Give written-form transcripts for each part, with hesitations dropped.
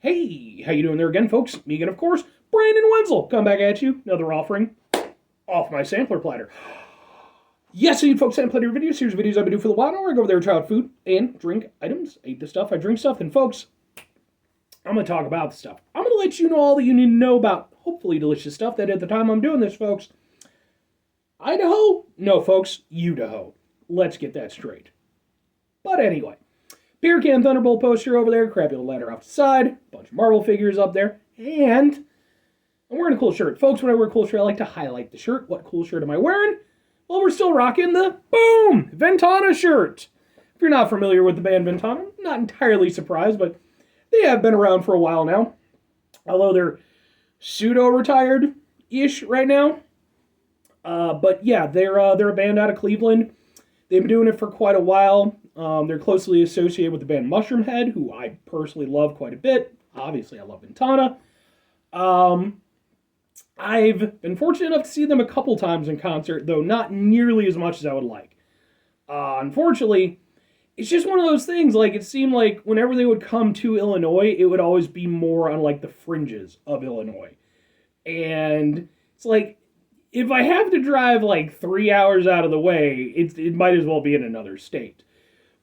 Hey, how you doing there again, folks? Me again, of course, Brandon Wenzel. Come back at you, another offering off my sampler platter. Yes, you folks, sampler platter videos. Here's videos I've been doing for the while now. I go over there, try out food and drink items. I eat the stuff, I drink stuff, and folks, I'm going to talk about the stuff. I'm going to let you know all that you need to know about hopefully delicious stuff that at the time I'm doing this, folks. Idaho? No, folks, Idaho. Let's get that straight. But anyway. Beer can Thunderbolt poster over there, crappy little ladder off the side, bunch of Marvel figures up there, and I'm wearing a cool shirt. Folks, when I wear a cool shirt, I like to highlight the shirt. What cool shirt am I wearing? Well, we're still rocking the Boom! Ventana shirt. If you're not familiar with the band Ventana, I'm not entirely surprised, but they have been around for a while now. Although they're pseudo-retired-ish right now. But yeah, they're a band out of Cleveland. They've been doing it for quite a while. They're closely associated with the band Mushroomhead, who I personally love quite a bit. Obviously, I love Ventana. I've been fortunate enough to see them a couple times in concert, though not nearly as much as I would like. Unfortunately, it's just one of those things, like, it seemed like whenever they would come to Illinois, it would always be more on, like, the fringes of Illinois. And it's like, if I have to drive, like, 3 hours out of the way, it might as well be in another state.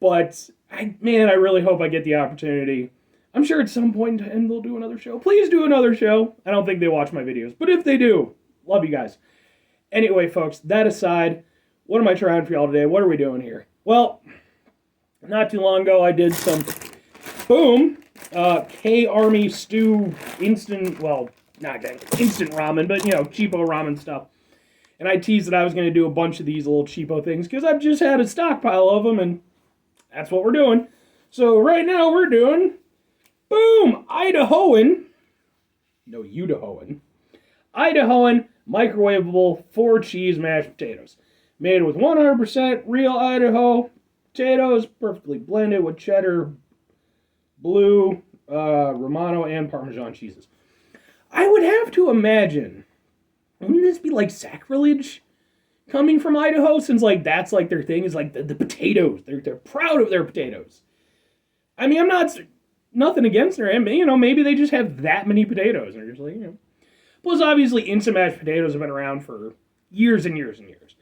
But, I really hope I get the opportunity. I'm sure at some point in time they'll do another show. Please do another show. I don't think they watch my videos. But if they do, love you guys. Anyway, folks, that aside, what am I trying for y'all today? What are we doing here? Well, not too long ago I did some Boom! K-Army Stew instant, well, not exactly instant ramen, but, cheapo ramen stuff. And I teased that I was going to do a bunch of these little cheapo things because I've just had a stockpile of them, and that's what we're doing. So right now we're doing Boom! Idahoan. No, Idahoan. Idahoan microwavable 4-cheese mashed potatoes. Made with 100% real Idaho potatoes, perfectly blended with cheddar, blue, Romano, and Parmesan cheeses. I would have to imagine, wouldn't this be like sacrilege coming from Idaho, since like that's like their thing is like the potatoes. They're proud of their potatoes. I mean, I'm not nothing against them. Maybe they just have that many potatoes. And they're just like, Plus, obviously, instant mashed potatoes have been around for years and years and years.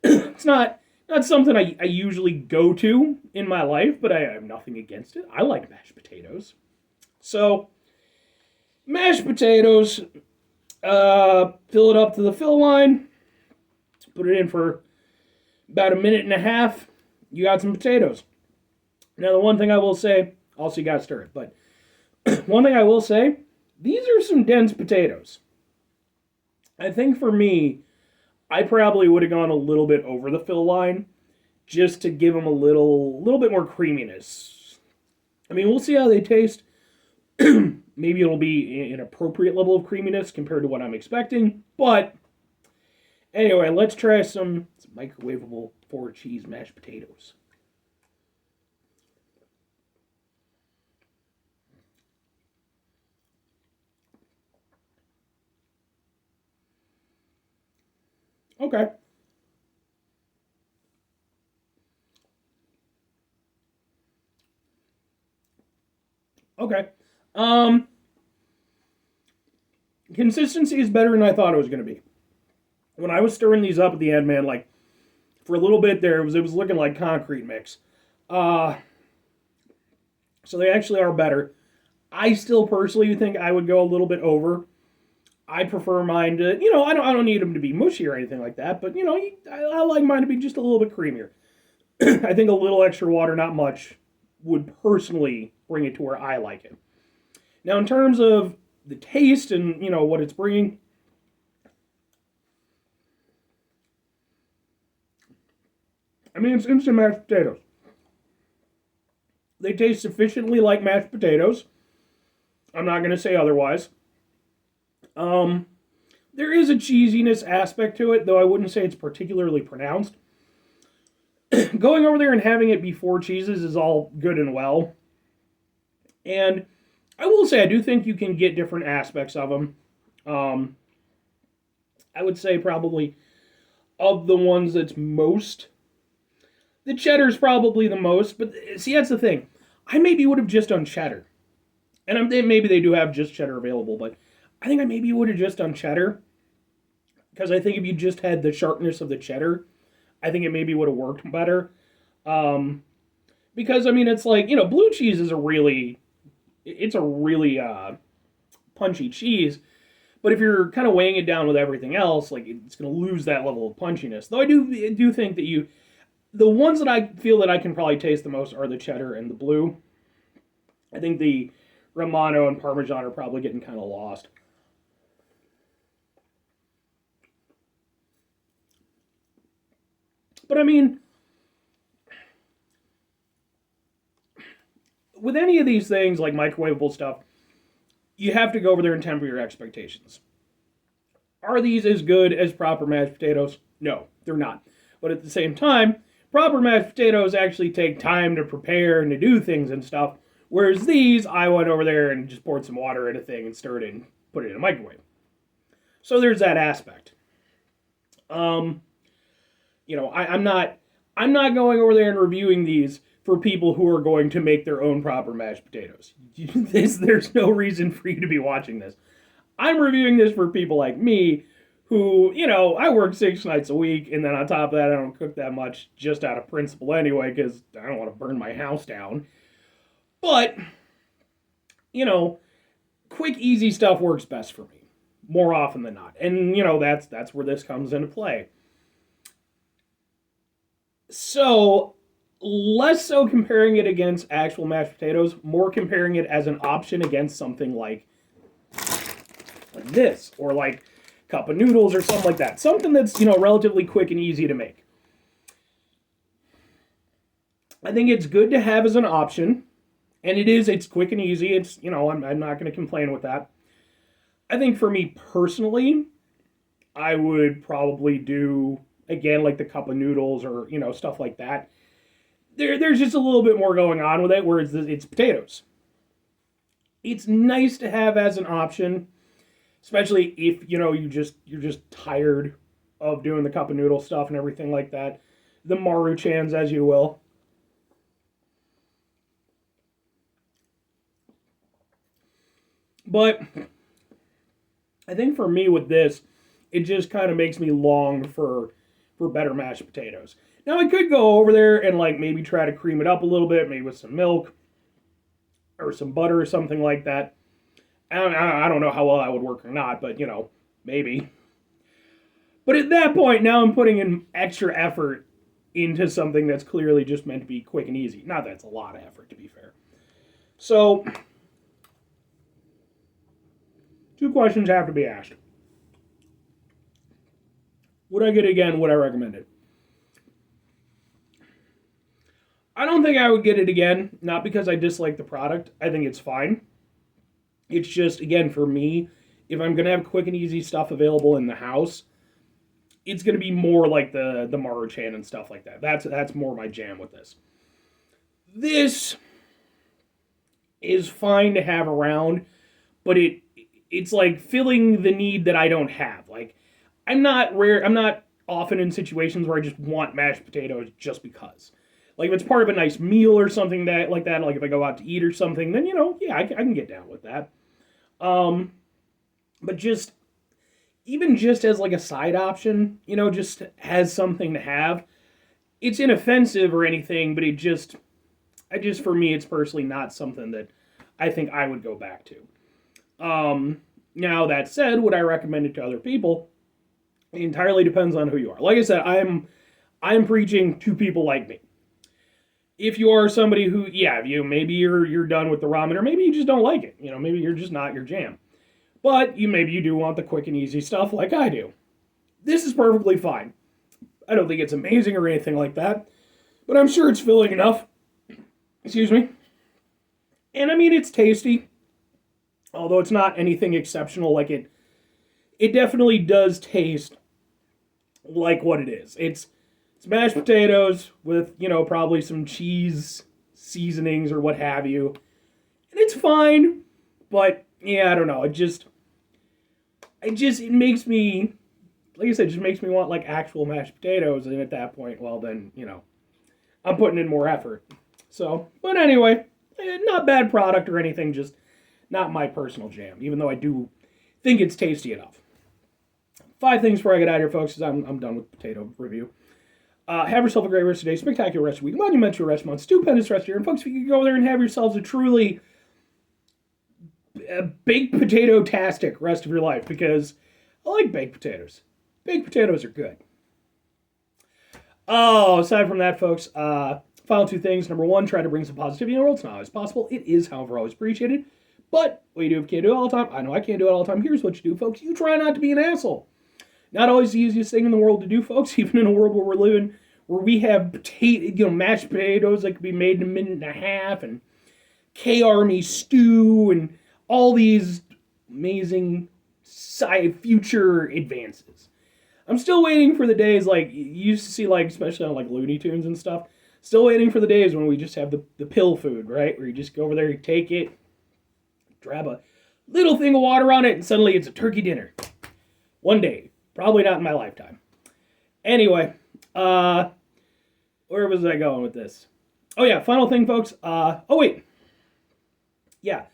It's not something I usually go to in my life, but I have nothing against it. I like mashed potatoes. So, mashed potatoes, fill it up to the fill line, put it in for about a minute and a half, you got some potatoes. Now, the one thing I will say, also you gotta stir it, but one thing I will say, these are some dense potatoes. I think for me, I probably would have gone a little bit over the fill line just to give them a little bit more creaminess. I mean, we'll see how they taste. Maybe it'll be an appropriate level of creaminess compared to what I'm expecting. But anyway, let's try some microwavable 4-cheese mashed potatoes. Okay. Okay. Consistency is better than I thought it was going to be. When I was stirring these up at the end, man, like, for a little bit there, it was looking like concrete mix. So they actually are better. I still personally think I would go a little bit over. I prefer mine to, I don't need them to be mushy or anything like that, but, I like mine to be just a little bit creamier. I think a little extra water, not much, would personally bring it to where I like it. Now, in terms of the taste and, what it's bringing, I mean, it's instant mashed potatoes. They taste sufficiently like mashed potatoes. I'm not going to say otherwise. There is a cheesiness aspect to it, though I wouldn't say it's particularly pronounced. Going over there and having it be 4 cheeses is all good and well. And I will say, I do think you can get different aspects of them. I would say probably of the ones that's most, the cheddar's probably the most, but see, that's the thing. I maybe would have just done cheddar. And maybe they do have just cheddar available, but I think I maybe would have just done cheddar because I think if you just had the sharpness of the cheddar, I think it maybe would have worked better. Um, because I mean, it's like blue cheese is a really punchy cheese. But if you're kind of weighing it down with everything else, like it's going to lose that level of punchiness. Though I do think that the ones that I feel that I can probably taste the most are the cheddar and the blue. I think the Romano and Parmesan are probably getting kind of lost. But I mean, with any of these things like microwavable stuff, you have to go over there and temper your expectations. Are these as good as proper mashed potatoes? No, they're not. But at the same time, proper mashed potatoes actually take time to prepare and to do things and stuff. Whereas these, I went over there and just poured some water in a thing and stirred it and put it in a microwave. So there's that aspect. Um, I'm not going over there and reviewing these for people who are going to make their own proper mashed potatoes. There's no reason for you to be watching this. I'm reviewing this for people like me who, I work 6 nights a week, and then on top of that, I don't cook that much just out of principle anyway, because I don't want to burn my house down. But, you know, quick, easy stuff works best for me, more often than not. And, that's where this comes into play. So, less so comparing it against actual mashed potatoes, more comparing it as an option against something like this, or like cup of noodles or something like that. Something that's, relatively quick and easy to make. I think it's good to have as an option, and it's quick and easy. It's, I'm not going to complain with that. I think for me personally, I would probably do, again, like the cup of noodles or, stuff like that. There's just a little bit more going on with it, where it's potatoes. It's nice to have as an option, especially if, you're just tired of doing the cup of noodle stuff and everything like that. The Maruchans, as you will. But I think for me with this, it just kind of makes me long for better mashed potatoes. Now I could go over there and like maybe try to cream it up a little bit, maybe with some milk or some butter or something like that. I don't know how well that would work or not, but maybe. But at that point, now I'm putting in extra effort into something that's clearly just meant to be quick and easy. Not that it's a lot of effort, to be fair. So, two questions have to be asked. Would I get it again? Would I recommend it? I don't think I would get it again, not because I dislike the product. I think it's fine. It's just, again, for me, if I'm going to have quick and easy stuff available in the house, it's going to be more like the Maruchan and stuff like that. That's more my jam with this. This is fine to have around, but it's like filling the need that I don't have. Like, I'm not often in situations where I just want mashed potatoes just because. Like, if it's part of a nice meal or something like that, like if I go out to eat or something, then, yeah, I can get down with that. But even just as like a side option, just as something to have, it's inoffensive or anything, but for me, it's personally not something that I think I would go back to. Now, that said, would I recommend it to other people? It entirely depends on who you are. Like I said, I'm preaching to people like me. If you are somebody who, maybe you're done with the ramen, or maybe you just don't like it. Maybe you're just not your jam. But maybe you do want the quick and easy stuff like I do. This is perfectly fine. I don't think it's amazing or anything like that, but I'm sure it's filling enough. Excuse me. And I mean, it's tasty, although it's not anything exceptional. Like it definitely does taste like what it is. It's mashed potatoes with, probably some cheese seasonings or what have you. And it's fine, but yeah, I don't know. It makes me, like I said, just makes me want like actual mashed potatoes. And at that point, well then, I'm putting in more effort. So, but anyway, not bad product or anything, just not my personal jam, even though I do think it's tasty enough. 5 things before I get out of here, folks, because I'm done with potato review. Have yourself a great rest of the day, spectacular rest of the week, monumental rest month, stupendous rest of the year. And folks, if you could go there and have yourselves a truly baked potato-tastic rest of your life, because I like baked potatoes. Baked potatoes are good. Oh, aside from that, folks, final 2 things. Number 1, try to bring some positivity in the world. It's not always possible. It is, however, always appreciated. But what you do if you can't do it all the time, I know I can't do it all the time. Here's what you do, folks. You try not to be an asshole. Not always the easiest thing in the world to do, folks, even in a world where we're living, where we have mashed potatoes that could be made in a minute and a half, and K-Army stew, and all these amazing future advances. I'm still waiting for the days, like, you used to see, like, especially on, like, Looney Tunes and stuff, still waiting for the days when we just have the pill food, right? Where you just go over there, you take it, grab a little thing of water on it, and suddenly it's a turkey dinner. One day. Probably not in my lifetime. Anyway, where was I going with this? Oh yeah, final thing, folks. Yeah.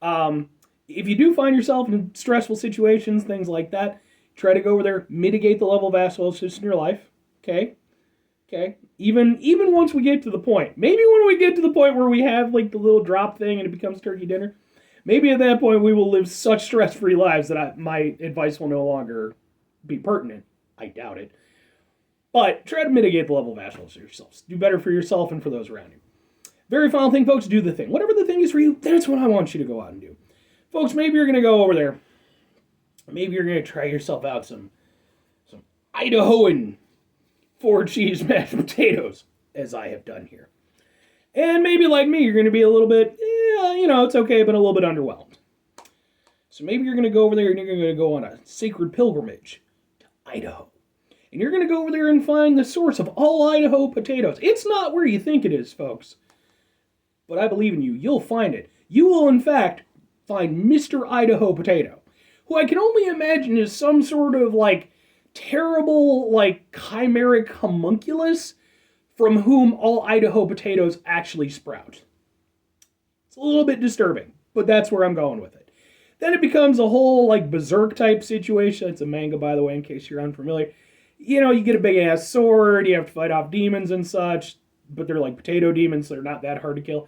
If you do find yourself in stressful situations, things like that, try to go over there, mitigate the level of osmosis in your life. Okay? Even once we get to the point, maybe when we get to the point where we have like the little drop thing and it becomes turkey dinner, maybe at that point we will live such stress-free lives that my advice will no longer be pertinent. I doubt it. But try to mitigate the level of osmosis yourselves. Do better for yourself and for those around you. Very final thing, folks, do the thing. Whatever the thing is for you, that's what I want you to go out and do. Folks, maybe you're going to go over there. Maybe you're going to try yourself out some Idahoan 4-cheese mashed potatoes, as I have done here. And maybe like me, you're going to be a little bit, it's okay, but a little bit underwhelmed. So maybe you're going to go over there and you're going to go on a sacred pilgrimage to Idaho. And you're going to go over there and find the source of all Idaho potatoes. It's not where you think it is, folks. But I believe in you. You'll find it. You will, in fact, find Mr. Idaho Potato, who I can only imagine is some sort of, like, terrible, like, chimeric homunculus from whom all Idaho potatoes actually sprout. It's a little bit disturbing, but that's where I'm going with it. Then it becomes a whole, like, berserk type situation. It's a manga, by the way, in case you're unfamiliar. You get a big-ass sword, you have to fight off demons and such, but they're like potato demons, so they're not that hard to kill.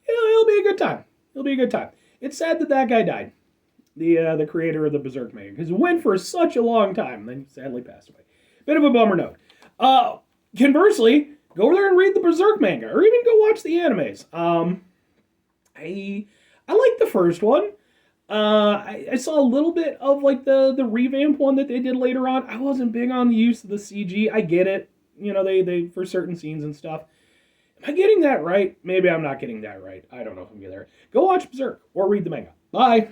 It'll be a good time. It'll be a good time. It's sad that guy died, the creator of the Berserk manga, because it went for such a long time, then sadly passed away. Bit of a bummer note. Conversely, go over there and read the Berserk manga, or even go watch the animes. I like the first one. I saw a little bit of like the revamp one that they did later on. I wasn't big on the use of the CG. I get it. They for certain scenes and stuff. Am I getting that right? Maybe I'm not getting that right. I don't know if I'm getting that right. Go watch Berserk or read the manga. Bye.